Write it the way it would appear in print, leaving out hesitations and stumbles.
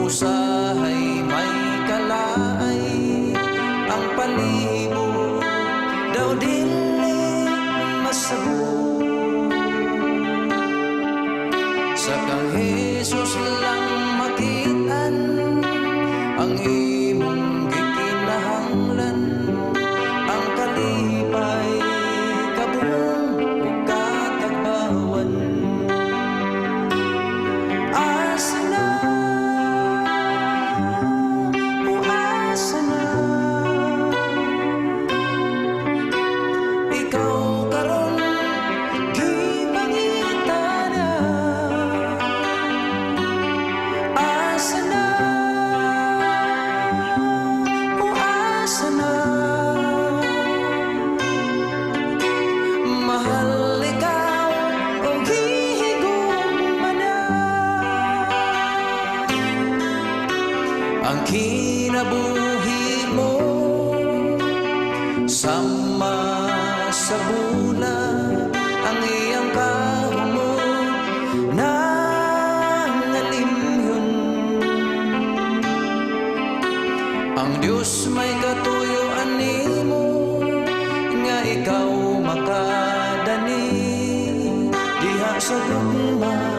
usahay may kalaay, ang palibot daw dili masabo. Sa kang Jesus lang makitaan ang imong gikinahanglan, ang kalipay kabuong ug katagbawan. Asa na, o asa na, ikaw karon gipangita na. Asa na, o asa na, mahal ikaw o gihigugma na. Ang kinabuhi mo sama sa bula, ang iyang kahumo nangalimyon. Ang Diyos may katuyoan nimo nga ikaw makadani diha sa gugma.